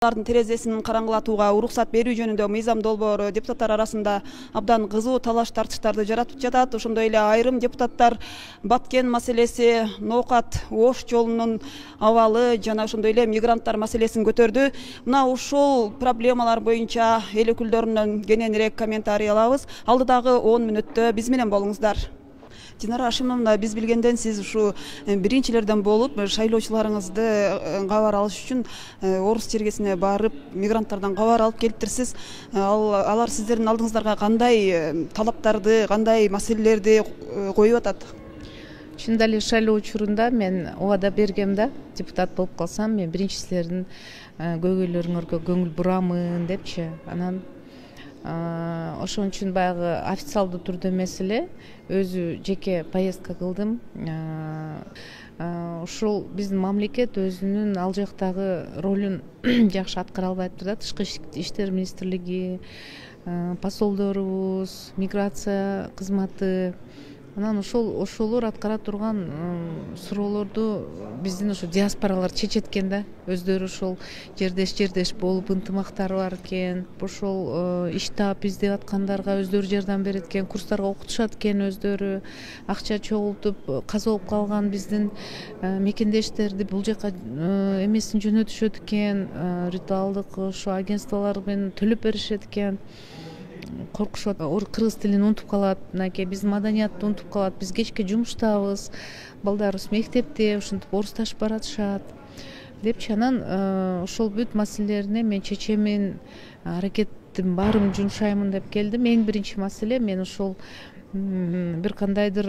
Алардын терезесин караңгылатууга уруксат берүү жөнүндө мыйзам долбоору депутаттар арасында абдан кызуу талаш тартыштарды жаратып жатат. Ошондой эле айрым депутаттар Баткен маселеси, Ноокат Ош жолунун абалы жана ошондой эле мигранттар маселесин көтөрдү. Мына ушул проблемалар боюнча эл өкүлдөрүнөн кененирээк комментарий алабыз. Алдыдагы 10 мүнөттө биз менен болуңуздар. Динара Хашимовна, биз билгенден сиз ушу биринчилерден болуп, шайлоочуларыңызды кабар алыш үчүн Орус чергесине барып, мигранттардан кабар алып келиптирсиз. Алар сиздердин алдыңыздарга кандай талаптарды, кандай маселелерди коюп атат? Чындап эле шайлоо учурунда мен убада бергем да, депутат болуп калсам, мен биринчи силердин көйгөйлөрүңөргө көңүл бурамын депчи. Анан ошон үчүн баягы официалдуу түрдө эмес эле өзү жеке поездка кылдым. Ушул биздин мамлекет өзүнүн ал жактагы ролун жакшы аткара албай атат да. Тышкы иштер министрлиги, посолдорубуз, миграция кызматы. Анан ошолор аткара турган суроолорду биздин ошо диаспоралар чечет экен да. Өздөрү ошол жердеш болуп ынтымактары бар экен. Ошол иштап издеп аткандарга өздөрү жардам берет экен, курстарга окутушат экен өздөрү. Акча чогултуп, каза болуп калган биздин мекендештерди бул жака эмесин жөнөтүшөт экен. Ритуалдык ошо агентстволор менен төлөп беришет экен. Коркушат, кыргыз тилин унутуп калат, мынакей биздин маданиятты унутуп калат. Биз кечке жумуштабыз, балдарыбыз мектепте, ушинтип орусташып баратышат депчи. Анан ошол бүт маселелерине мен чечемин, аракеттин баарын жумшаймын деп келдим. Эң биринчи маселе мен ошол бир кандайдыр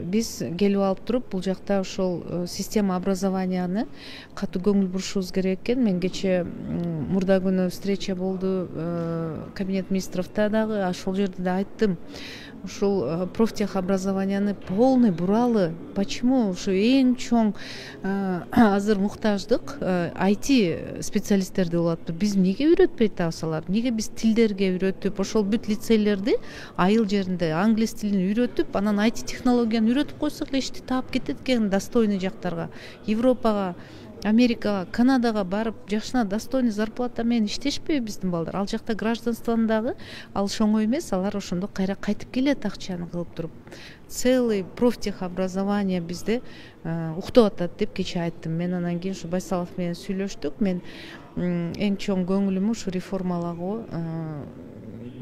биз келип алып туруп бул жакта ошол система образованияны катуу көңүл бурушубуз керек экен. Мен кече мурда күнү встреча болду кабинет министровда дагы, ошол жерде да айттым. Ушул профтех образованияны полный буралы. Почему? Ушу эң чоң азыр муктаждык IT специалисттерди болот. Биз эмнеге үйрөтпөйт атабыз аларды? Эмнеге биз тилдерге үйрөтүп, ошол бүт лицейлерди айыл жеринде англис тилин үйрөтүп, анан IT технологияны үйрөтүп койсок эле ишти таап кетет экен достойный жактарга. Европага, Америкага, Канадага барып, жакшына достойный зарплата менен иштешпейби биздин балдар? Ал жакта гражданствону дагы алыш оңой эмес, алар ошондо кайра кайтып келет акчаны кылып туруп. Целый профтех образование бизде уктап атат деп кече айттым. Мен анан кийин ушу Байсалов менен сүйлөштүк. Мен эң чоң көңүлүмү ушу реформалагуу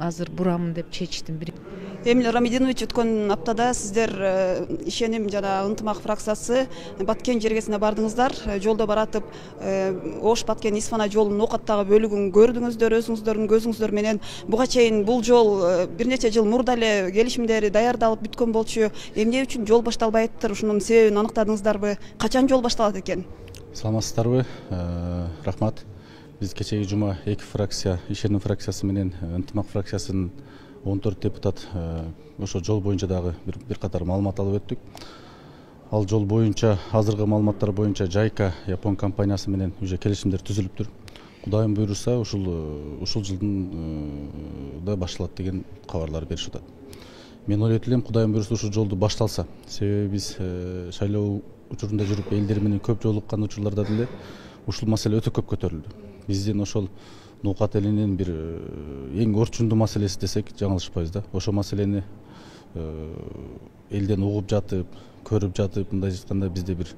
азыр бурамын деп чечтим. Эмил Рамидинович, өткөн аптада сиздер ишеним жана ынтымак фракциясы Баткен жергесине бардыңыздар. Жолдо баратып Ош Баткен Исфана жолунун Ноокаттагы бөлүгүн көрдүңүздөр, өзүңүздөрдүн көзүңүздөр менен. Буга чейин бул жол бир нече жыл мурда эле келишимдери даярдалып бүткөн болчу. Эмне үчүн жол башталбай атыптыр? Ушунун себебин аныктадыңыздарбы? Качан жол башталат экен? Саламатсыздарбы? Рахмат. Биз кечеги жума эки фракция, ишеним фракциясы менен ынтымак фракциясынын 14 депутат ошо жол боюнча дагы бир катар маалымат алып өттүк. Ал жол боюнча азыркы маалыматтар боюнча Жайка Япон компаниясы менен уже келишимдер түзүлүптүр. Кудайым буйруса ушул жылдын да башталат деген кабарлар беришип атат. Мен ойлойт элем, Кудайым буйруса ушул жолду башталса. Себеби биз шайлоо учурунда жүрүп элдер менен көп жолуккан учурларда деле ушул маселе өтө көп көтөрүлдү. Биздин ошол Ноокат элинин бир эң орчундуу маселеси десек жаңылышпайбыз да. Ошол маселени элден угуп жатып, көрүп жатып, мындай жатканда бизде бир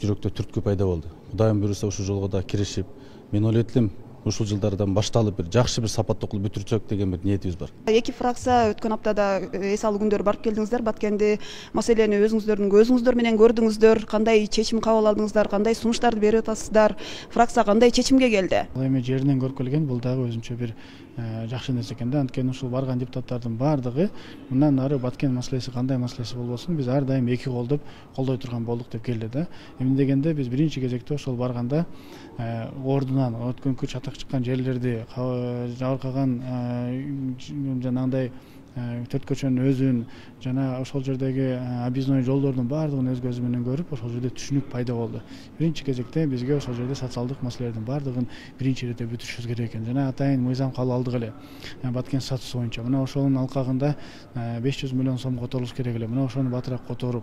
жүрөктө түрткү пайда болду. Кудайым буйруса ушул жолго да киришип, мен ойлойт элем, ушул жылдардан башталып бир жакшы бир сапаттуу кылып бүтүрсөк деген бир ниетибиз бар. Эки фракция өткөн аптада эс алуу күндөрү барып келдиңиздер. Баткенди маселени өзүңүздөрдүн көзүңүздөр менен көрдүңүздөр. Кандай чечим кабыл алдыңыздар? Кандай сунуштарды берип атасыздар? Фракция кандай чечимге келди? Бул эми жеринен көрүп келген, бул дагы өзүнчө бир жакшы нерсе экен да. Анткени ушул барган депутаттардын баардыгы мындан ары Баткен маселеси кандай маселеси болбосун, биз ар дайым эки колдоп колдой турган болдук деп келди да. Эмне дегенде биз биринчи кезекте ошол барганда ордунан өткөнкү чатак чыккан жерлерди жабыркаган жанагындай төрт көчөнүн өзүн жана ошол жердеги объездной жолдордун баардыгын өз көзү менен көрүп ошол жерде түшүнүк пайда болду. Биринчи кезекте бизге ошол жерде социалдык маселелердин баардыгын биринчи иретте бүтүрүшүбүз керек экен. Жана атайын мыйзам кабыл алдык эле Баткен статусу боюнча. Мына ошонун алкагында 500 миллион сом которулуш керек эле. Мына ошону батыраак которуп,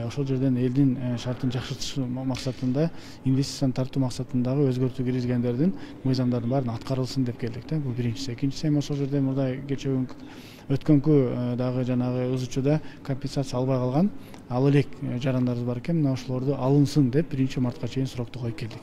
ошол жерден элдин шартын жакшыртыш максатында, инвестицияны тартуу максатындагы өзгөртүү киргизгендердин мыйзамдардын баарын аткарылсын деп келдик да. Бул биринчиси. Экинчиси эми ошол жерде мурда өткөнкү дагы жанагы ызычуда компенсация албай калган ал элек жарандарыбыз бар экен. Мына ошолорду алынсын деп 1 мартка чейин сурокту коюп келдик.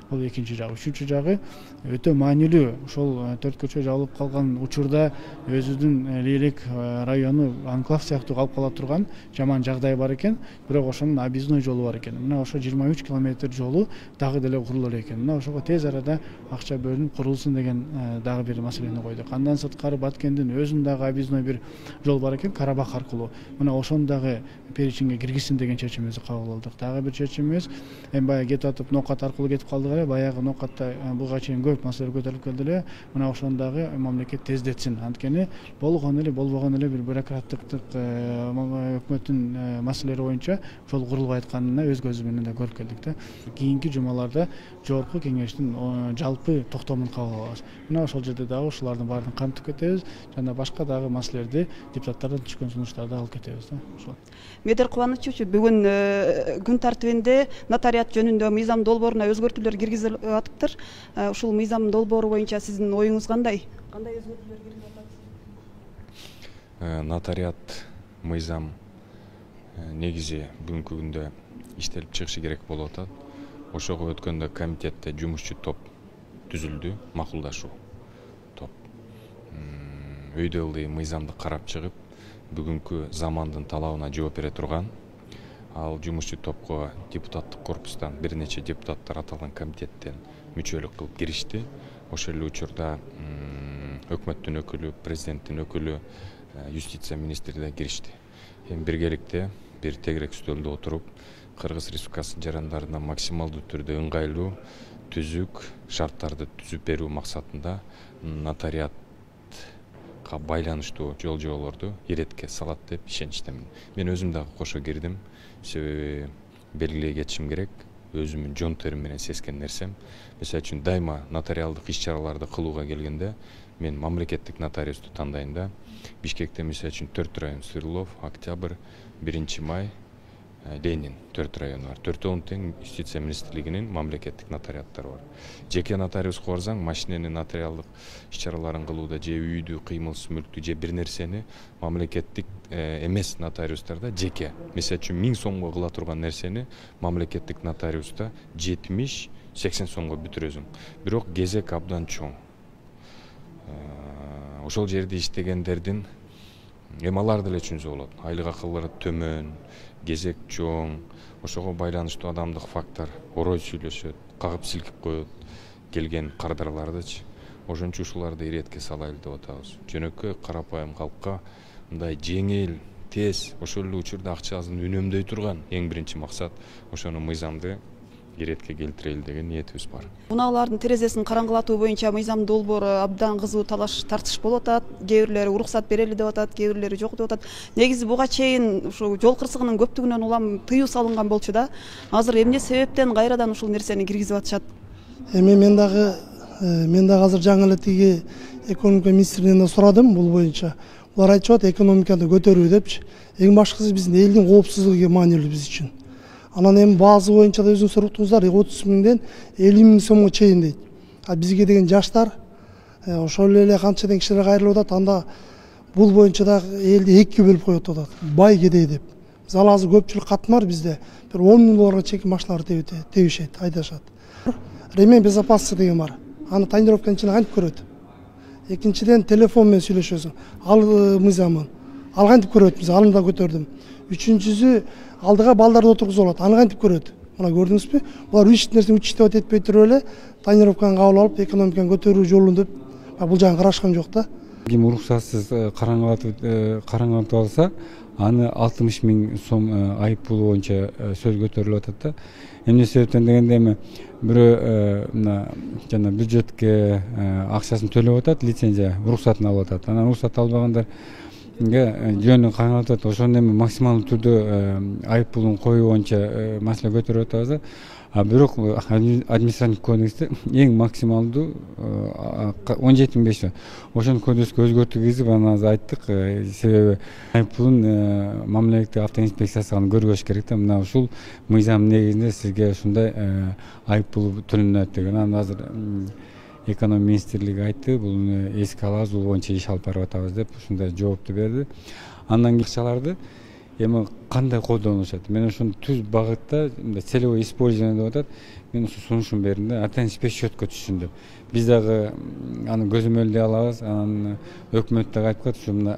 Бул экинчи жагы. Үчүнчү жагы өтө маанилүү. Ошол төрт көчө жабылып калган учурда өзүнүн Лейлек району анклав сыяктуу калып кала турган жаман жагдай бар экен. Бирок ошонун объездной жолу бар экен. Мына ошо 23 километр жолу дагы деле курулу элек экен. Мына ошого тез арада акча бөлүнүп курулсын деген дагы бир маселени койдук. Андан сырткары Баткендин өзүнүн дагы объездной бир жол бар экен, Карабак аркылуу. Мына ошону дагы перечинге киргизсин деген чечимибизди кабыл алдык. Дагы бир чечимибиз эми баягы кетип атып Нокат аркылуу кетип калдык эле. Баягы Нокатта буга чейин көп маселелер көтөрүлүп келди эле. Мына ошону дагы мамлекет тездетсин. Анткени болгон эле болбогон эле бир бюрократтык өкмөттүн маселелери боюнча жол курулбай атканына өз көзү менен да көрүп келдик да. Кийинки жумаларда жогорку кеңештин жалпы токтомун кабыл алабыз. Мына ошол жерде дагы ушулардын баарын камтып кетебиз жана башка дагы маселелерди депутаттардан түшкөн сунуштарды алып кетебиз да. Ошол. Медер Кубанычевич, бүгүн күн тартибинде нотариат жөнүндө мыйзам долбооруна өзгөртүүлөр киргизилип атыптыр. Ушул мыйзам долбоору боюнча сиздин оюңуз кандай? Кандай өзгөртүүлөр киргизип атасыз? Нотариат мыйзам негизи бүгүнкү күндө иштелип чыгышы керек болуп атат. Ошого өткөндө комитетте жумушчу топ түзүлдү, макулдашуу топ. Өйдө ылдый мыйзамды карап чыгып, бүгүнкү замандын талабына жооп бере турган ал жумушчу топко депутаттык корпустан бир нече депутаттар аталган комитеттен мүчөлүк кылып киришти. Ошол эле учурда өкмөттүн өкүлү, президенттин өкүлү, юстиция министри да киришти. Эми биргеликте бир тегерек үстөлдө отуруп, Кыргыз Республикасынын жарандарына максималдуу түрдө ыңгайлуу түзүк шарттарды түзүп берүү максатында нотариатка байланыштуу жол-жоболорду иретке салат деп ишеничтемин. Мен өзүм дагы кошо кирдим, себеби белгилей кетишим керек. Өзүмдүн жон терим менен сескен нерсем. Мисалы үчүн дайыма нотариалдык иш-чараларды кылууга келгенде мен мамлекеттик нотариусту тандайм да. Бишкекте мисалы үчүн 4 район: Свердлов, Октябрь, 1 май, Ленин 4 району бар. 4-өн тең юстиция министрлигинин мамлекеттик нотариаттары бар. Жеке нотариуска барсаң, машиненин нотариалдык иш-чараларын кылууда же үйдү, кыймылсыз мүлктү же бир нерсени мамлекеттик эмес нотариустарда жеке. Мисалы үчүн 1000 сомго кыла турган нерсени мамлекеттик нотариуста 70-80 сомго бүтүрөсүң. Бирок кезек абдан чоң. Ошол жерде иштегендердин эми алар деле түшүнсө болот. Айлык акылары төмөн, кезек чоң, ошого байланыштуу адамдык фактор орой сүйлөшөт, кагып силкип коет келген кардарлардычы. Ошончо ушуларды иретке салайлы деп атабыз. Жөнөкөй карапайым калкка мындай жеңил, тез, ошол эле учурда акчасын үнөмдөй турган эң биринчи максат ошону мыйзамды иретке келтирели деген ниетибиз бар. Унаалардын терезесин караңгылатуу боюнча мыйзам долбоору абдан кызуу талаш тартыш болуп атат. Кээ бирлери уруксат берели деп атат, кээ бирлери жок деп атат. Негизи буга чейин ушу жол кырсыгынын көптүгүнөн улам тыюу салынган болчу да. Азыр эмне себептен кайрадан ушул нерсени киргизип атышат? Эми мен дагы азыр жаңы эле тиги экономика министринен сурадым бул боюнча. Булар айтып атат экономиканы көтөрүү депчи. Эң башкысы биздин элдин коопсуздугу маанилүү биз үчүн. Анан эми баазы боюнча да өзүңүз суруктуңуздар 30 миңден 50 миң сомго чейин дейт. А бизге деген жаштар ошол эле канчадан кишилер кайрылып атат, анда бул боюнча да элди экиге бөлүп коюп атат. Бай кедей деп. Мисалы азыр көпчүлүк катмар бизде бир 10 миң долларга чейин машиналар тебишет, айдашат. Ремень безопасности деген бар. Аны тонировканын ичинде кантип көрөт? Экинчиден телефон менен сүйлөшөсүң. Ал мыйзамы. Ал кантип көрөт? Биз аны да көтөрдүм. Үчүнчүсү алдыга балдарды отургузуп алат. Аны кантип көрөт? Мына көрдүңүзбү? Булар үч нерсени учтевать этпей туруп эле тонировканы кабыл алып, экономиканы көтөрүү жолун деп бул жагын карашкан жок да. Ким уруксатсыз караңгылатып алса, аны 60 миң сом айып пулу боюнча сөз көтөрүлүп атат да. Эмне себептен дегенде эми бирөө мына жана бюджетке акчасын төлөп атат, лицензия, уруксатын алып атат. Анан уруксат албагандар жөнүн каралып атат. Ошондо эми максималдуу түрдө айып пулун коюу боюнча маселе көтөрүп атабыз да. Бирок административдик кодексте эң максималдуу 17.500. Ошону кодекске өзгөртүү киргизип анан азыр айттык. Себеби айып пулун мамлекеттик автоинспекциясы аны көргөзүш керек да. Мына ушул мыйзам негизинде сизге ушундай айып пул төлөнөт деген. Анан азыр экономия министрлиги айтты, бул эске алабыз, бул боюнча иш алып барып атабыз деп ушундай жоопту берди. Андан кийин акчаларды эми кандай колдонушат? Мен ошону түз багытта целевой использование деп атат. Мен ушу сунушун бердим да, атайын счетко түшсүн деп. Биз дагы аны көзөмөлдөй алабыз. Анан өкмөт дагы айтып калат, ушу мына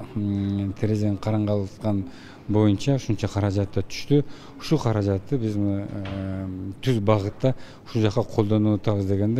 терезенин караңгылаткан боюнча ушунча каражат да түштү. Ушул каражатты биз түз багытта ушул жака колдонуп атабыз дегенде